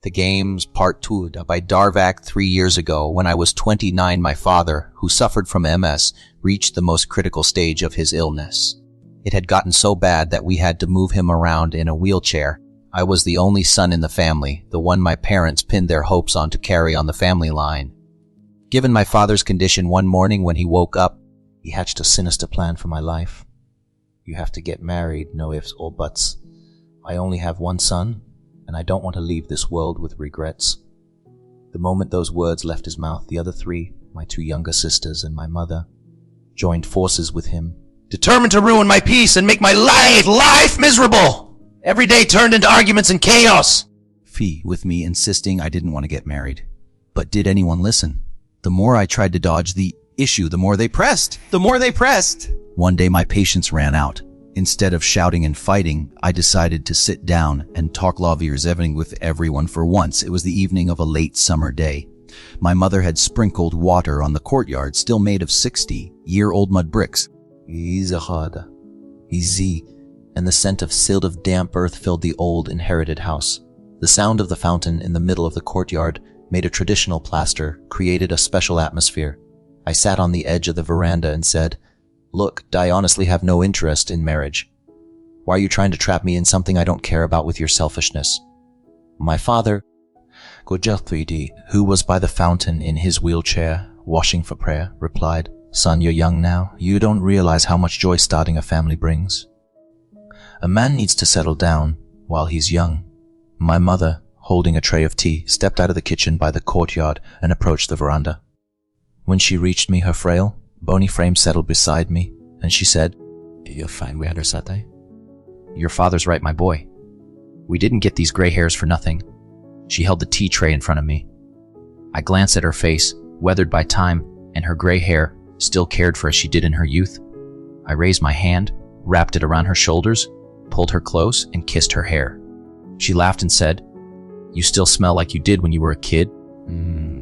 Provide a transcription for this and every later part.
The Games Part 2 by Darvack. 3 years ago, when I was 29, my father, who suffered from MS, reached the most critical stage of his illness. It had gotten so bad that we had to move him around in a wheelchair. I was the only son in the family, the one my parents pinned their hopes on to carry on the family line. Given my father's condition, one morning when he woke up, he hatched a sinister plan for my life. You have to get married, no ifs or buts. I only have one son, and I don't want to leave this world with regrets. The moment those words left his mouth, the other three, my 2 younger sisters and my mother, joined forces with him, determined to ruin my peace and make my life miserable. Every day turned into arguments and chaos. Fee with me insisting I didn't want to get married. But did anyone listen? The more I tried to dodge the issue, the more they pressed. One day my patience ran out. Instead of shouting and fighting, I decided to sit down and talk lawyer's evening with everyone for once. It was the evening of a late summer day. My mother had sprinkled water on the courtyard, still made of 60-year-old mud bricks. Easy, and the scent of silt of damp earth filled the old inherited house. The sound of the fountain in the middle of the courtyard made a traditional plaster, created a special atmosphere. I sat on the edge of the veranda and said, "Look, I honestly have no interest in marriage. Why are you trying to trap me in something I don't care about with your selfishness?" My father, who was by the fountain in his wheelchair, washing for prayer, replied, "Son, you're young now. You don't realize how much joy starting a family brings. A man needs to settle down while he's young." My mother, holding a tray of tea, stepped out of the kitchen by the courtyard and approached the veranda. When she reached me, her frail, bony frame settled beside me, and she said, "You're fine, we had our satay." "Your father's right, my boy. We didn't get these gray hairs for nothing." She held the tea tray in front of me. I glanced at her face, weathered by time, and her gray hair, still cared for as she did in her youth. I raised my hand, wrapped it around her shoulders, pulled her close, and kissed her hair. She laughed and said, "You still smell like you did when you were a kid."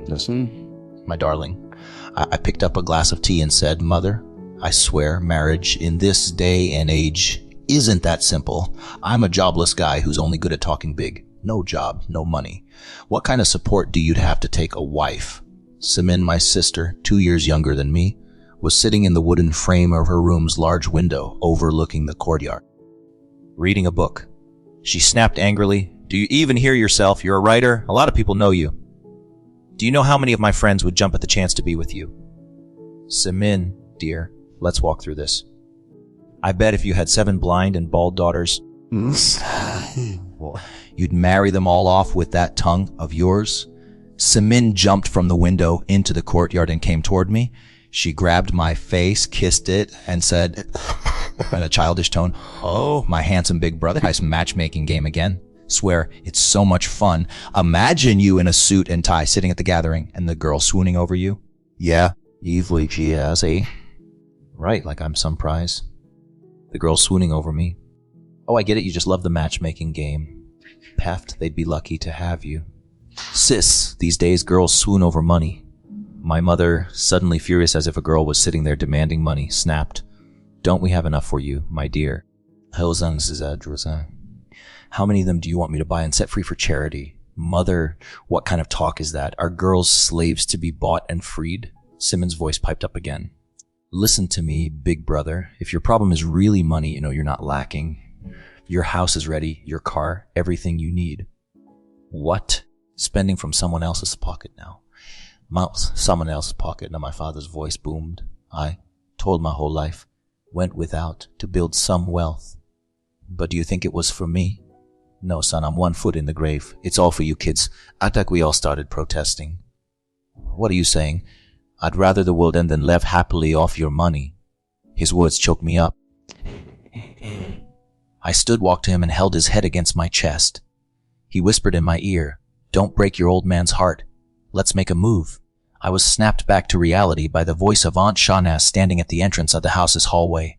Listen, my darling. I picked up a glass of tea and said, "Mother, I swear marriage in this day and age isn't that simple. I'm a jobless guy who's only good at talking big. No job, no money. What kind of support do you have to take a wife?" Simin, my sister, 2 years younger than me, was sitting in the wooden frame of her room's large window overlooking the courtyard, reading a book. She snapped angrily, "Do you even hear yourself? You're a writer. A lot of people know you. Do you know how many of my friends would jump at the chance to be with you?" "Simin, dear, let's walk through this. I bet if you had 7 blind and bald daughters, you'd marry them all off with that tongue of yours." Simin jumped from the window into the courtyard and came toward me. She grabbed my face, kissed it, and said, in a childish tone, "Oh, my handsome big brother, nice matchmaking game again. Swear, it's so much fun. Imagine you in a suit and tie sitting at the gathering and the girl swooning over you." "Yeah, evilly GSA. Right, like I'm some prize. The girl swooning over me. Oh, I get it, you just love the matchmaking game. Paft, they'd be lucky to have you. Sis, these days girls swoon over money." My mother, suddenly furious as if a girl was sitting there demanding money, snapped, "Don't we have enough for you, my dear? How many of them do you want me to buy and set free for charity?" "Mother, what kind of talk is that? Are girls slaves to be bought and freed?" Simon's voice piped up again. "Listen to me, big brother. If your problem is really money, you know you're not lacking. Your house is ready, your car, everything you need." "What? Spending from someone else's pocket now." Someone else's pocket, now my father's voice boomed. "I told my whole life, went without to build some wealth. But do you think it was for me? No, son, I'm 1 foot in the grave. It's all for you kids. Act like we all started protesting." "What are you saying? I'd rather the world end than live happily off your money." His words choked me up. I stood, walked to him, and held his head against my chest. He whispered in my ear, "Don't break your old man's heart. Let's make a move." I was snapped back to reality by the voice of Aunt Shahnaz standing at the entrance of the house's hallway.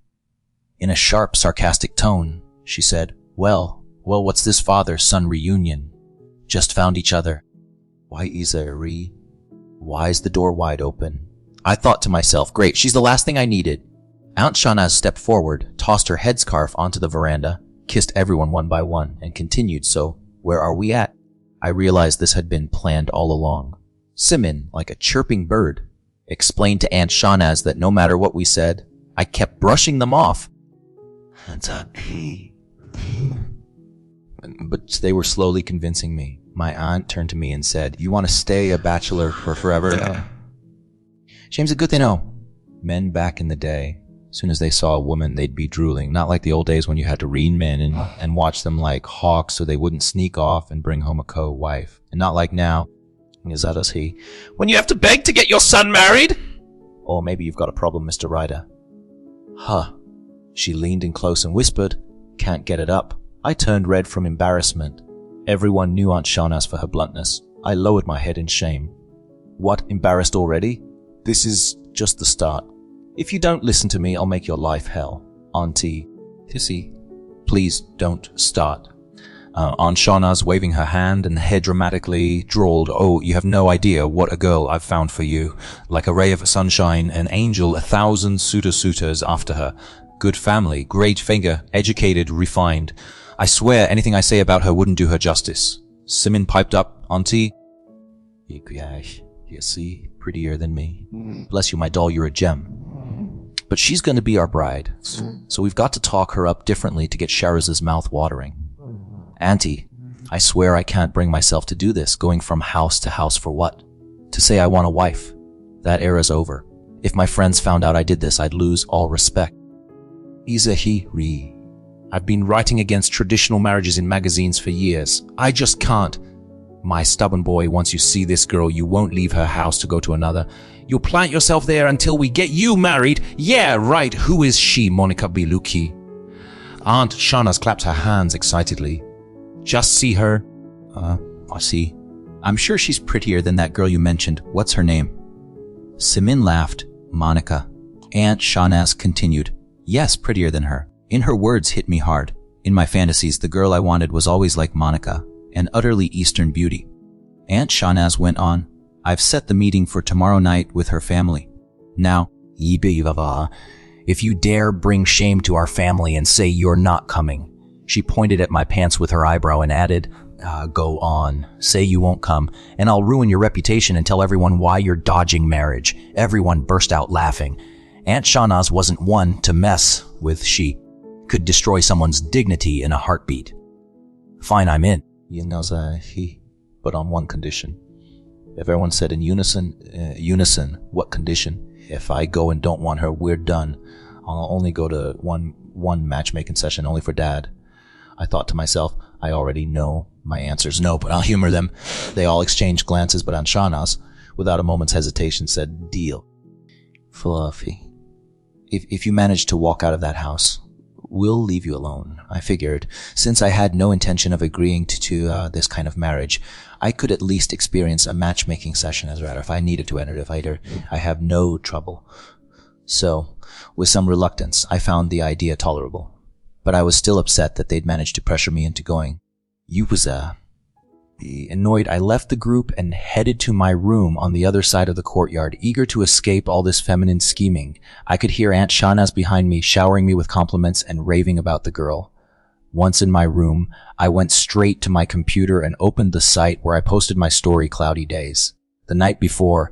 In a sharp, sarcastic tone, she said, Well, what's this father-son reunion? Just found each other. Why is there a re? Why is the door wide open?" I thought to myself, great, she's the last thing I needed. Aunt Shahnaz stepped forward, tossed her headscarf onto the veranda, kissed everyone one by one, and continued, "So, where are we at?" I realized this had been planned all along. Simin, like a chirping bird, explained to Aunt Shahnaz that no matter what we said, I kept brushing them off. But they were slowly convincing me. My aunt turned to me and said, "You want to stay a bachelor for forever?" Yeah. Shame's a good thing, no. Men back in the day, as soon as they saw a woman, they'd be drooling. Not like the old days when you had to read men and watch them like hawks so they wouldn't sneak off and bring home a co-wife. And not like now, when you have to beg to get your son married? Or maybe you've got a problem, Mr. Ryder. Huh. She leaned in close and whispered, "Can't get it up." I turned red from embarrassment. Everyone knew Aunt Shahnaz for her bluntness. I lowered my head in shame. What, embarrassed already? This is just the start. If you don't listen to me, I'll make your life hell. Auntie, Tissy, please don't start. Aunt Shahnaz, waving her hand and head dramatically, drawled, "Oh, you have no idea what a girl I've found for you. Like a ray of sunshine, an angel, 1,000 suitors after her. Good family, great figure, educated, refined. I swear anything I say about her wouldn't do her justice." Simin piped up, "Auntie, you see, prettier than me. Bless you, my doll, you're a gem. But she's going to be our bride, so we've got to talk her up differently to get Sharaz's mouth watering. Auntie, I swear I can't bring myself to do this, going from house to house for what? To say I want a wife. That era's over. If my friends found out I did this, I'd lose all respect. Izahiri. I've been writing against traditional marriages in magazines for years. I just can't. My stubborn boy, once you see this girl, you won't leave her house to go to another. You'll plant yourself there until we get you married. Yeah, right. Who is she, Monica Biluki?" Aunt Shahnaz clapped her hands excitedly. "Just see her." I see. "I'm sure she's prettier than that girl you mentioned. What's her name?" Simin laughed. "Monica." Aunt Shahnaz continued. "Yes, prettier than her." In her words hit me hard. In my fantasies, the girl I wanted was always like Monica, an utterly Eastern beauty. Aunt Shahnaz went on, "I've set the meeting for tomorrow night with her family. Now, if you dare bring shame to our family and say you're not coming." She pointed at my pants with her eyebrow and added, "Go on, say you won't come, and I'll ruin your reputation and tell everyone why you're dodging marriage." Everyone burst out laughing. Aunt Shahnaz wasn't one to mess with. She could destroy someone's dignity in a heartbeat. "Fine, I'm in." But on one condition. If everyone said in unison, "What condition?" "If I go and don't want her, we're done. I'll only go to one matchmaking session, only for Dad." I thought to myself, I already know my answer's no, but I'll humor them. They all exchanged glances, but Aunt Shahnaz, without a moment's hesitation, said, "Deal." "Fluffy, if you manage to walk out of that house, we'll leave you alone." I figured, since I had no intention of agreeing to this kind of marriage, I could at least experience a matchmaking session as rather if I needed to enter the fighter. I have no trouble. So, with some reluctance, I found the idea tolerable. But I was still upset that they'd managed to pressure me into going. Annoyed, I left the group and headed to my room on the other side of the courtyard, eager to escape all this feminine scheming. I could hear Aunt Shahnaz behind me showering me with compliments and raving about the girl. Once in my room, I went straight to my computer and opened the site where I posted my story Cloudy Days. The night before,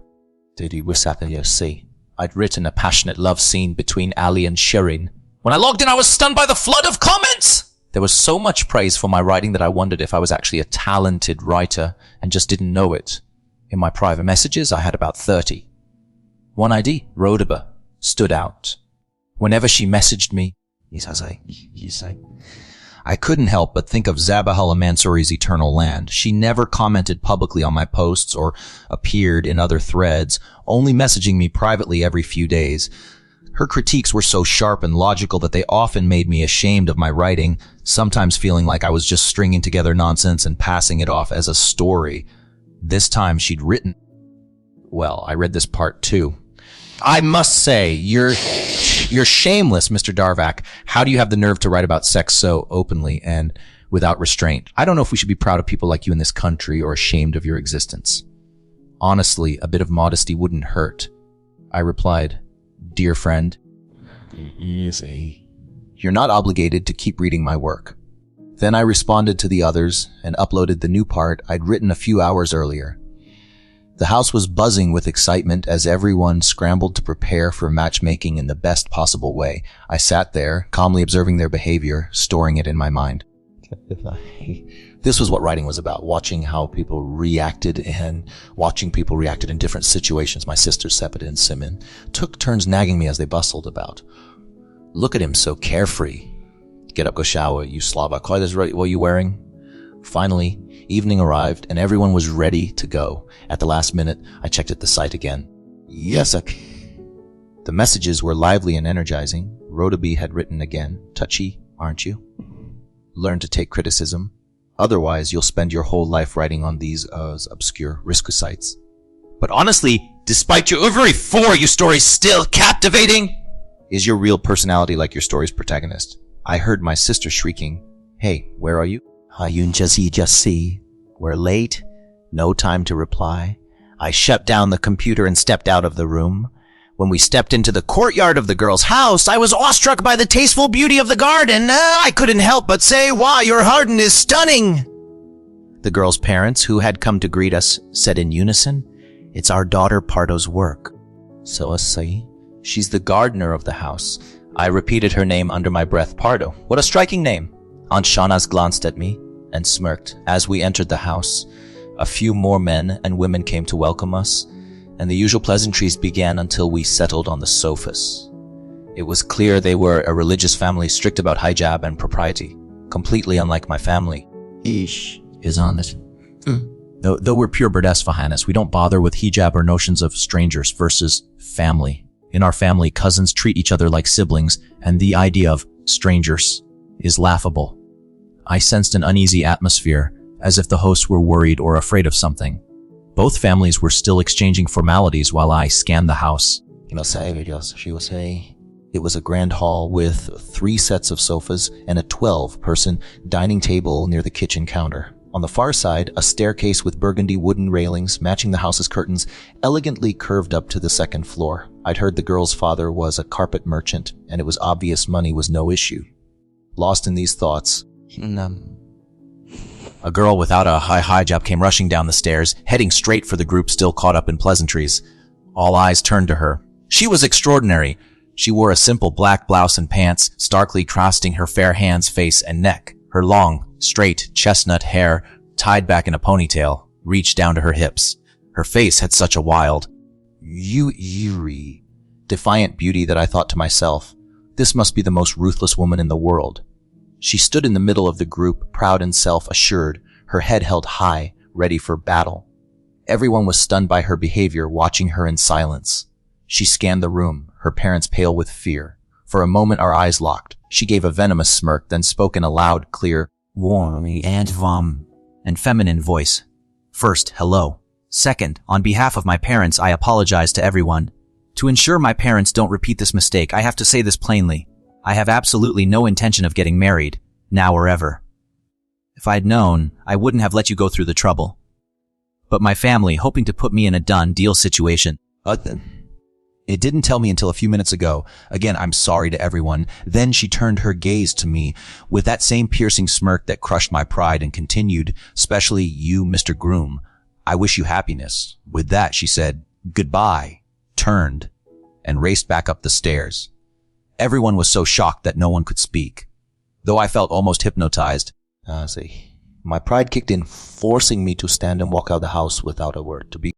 I'd written a passionate love scene between Ali and Shirin. When I logged in, I was stunned by the flood of comments! There was so much praise for my writing that I wondered if I was actually a talented writer and just didn't know it. In my private messages, I had about 30. One ID, Rhodaba, stood out. Whenever she messaged me, I couldn't help but think of Zabihullah Mansouri's Eternal Land. She never commented publicly on my posts or appeared in other threads, only messaging me privately every few days. Her critiques were so sharp and logical that they often made me ashamed of my writing, sometimes feeling like I was just stringing together nonsense and passing it off as a story. This time she'd written... Well, I read this part too. "I must say, you're shameless, Mr. Darvack. How do you have the nerve to write about sex so openly and without restraint? I don't know if we should be proud of people like you in this country or ashamed of your existence. Honestly, a bit of modesty wouldn't hurt." I replied, "Dear friend, Easy. you're not obligated to keep reading my work. Then I responded to the others and uploaded the new part I'd written a few hours earlier. The house was buzzing with excitement as everyone scrambled to prepare for matchmaking in the best possible way. I sat there, calmly observing their behavior, storing it in my mind. This was what writing was about, watching how people reacted and watching people reacted in different situations. My sisters, Sepid and Simin, took turns nagging me as they bustled about. Look at him, so carefree. Get up, go shower, you Slovak. What are you wearing? Finally, evening arrived and everyone was ready to go. At the last minute, I checked at the site again. Yesek. The messages were lively and energizing. Rodaby had written again. Touchy, aren't you? Learn to take criticism. Otherwise, you'll spend your whole life writing on these obscure risky sites. But honestly, despite your every for your story's still captivating. Is your real personality like your story's protagonist? I heard my sister shrieking, "Hey, where are you?" "Ayun just see. We're late. No time to reply." I shut down the computer and stepped out of the room. When we stepped into the courtyard of the girl's house, I was awestruck by the tasteful beauty of the garden. I couldn't help but say, "Wow, your garden is stunning." The girl's parents, who had come to greet us, said in unison, "It's our daughter Pardo's work." So I say, "She's the gardener of the house." I repeated her name under my breath. Pardo. What a striking name. Aunt Shauna's glanced at me and smirked. As we entered the house, a few more men and women came to welcome us, and the usual pleasantries began until we settled on the sofas. It was clear they were a religious family strict about hijab and propriety, completely unlike my family. Ish. Is on it. Though we're pure Burdesvahanis, we don't bother with hijab or notions of strangers versus family. In our family, cousins treat each other like siblings, and the idea of strangers is laughable. I sensed an uneasy atmosphere, as if the hosts were worried or afraid of something. Both families were still exchanging formalities while I scanned the house. She will say, it was a grand hall with 3 sets of sofas and a 12-person dining table near the kitchen counter. On the far side, a staircase with burgundy wooden railings matching the house's curtains elegantly curved up to the 2nd floor. I'd heard the girl's father was a carpet merchant, and it was obvious money was no issue. Lost in these thoughts, a girl without a high hijab came rushing down the stairs, heading straight for the group still caught up in pleasantries. All eyes turned to her. She was extraordinary. She wore a simple black blouse and pants, starkly contrasting her fair hands, face, and neck. Her long, straight, chestnut hair, tied back in a ponytail, reached down to her hips. Her face had such a wild, eerie, defiant beauty that I thought to myself, this must be the most ruthless woman in the world. She stood in the middle of the group, proud and self-assured, her head held high, ready for battle. Everyone was stunned by her behavior, watching her in silence. She scanned the room, her parents pale with fear. For a moment our eyes locked. She gave a venomous smirk, then spoke in a loud, clear, warm and feminine voice. First, hello. Second, on behalf of my parents, I apologize to everyone. To ensure my parents don't repeat this mistake, I have to say this plainly. I have absolutely no intention of getting married, now or ever. If I'd known, I wouldn't have let you go through the trouble. But my family, hoping to put me in a done deal situation. It didn't tell me until a few minutes ago. Again, I'm sorry to everyone. Then she turned her gaze to me with that same piercing smirk that crushed my pride and continued, especially you, Mr. Groom. I wish you happiness. With that, she said, goodbye, turned, and raced back up the stairs. Everyone was so shocked that no one could speak. Though I felt almost hypnotized, my pride kicked in, forcing me to stand and walk out of the house without a word. To be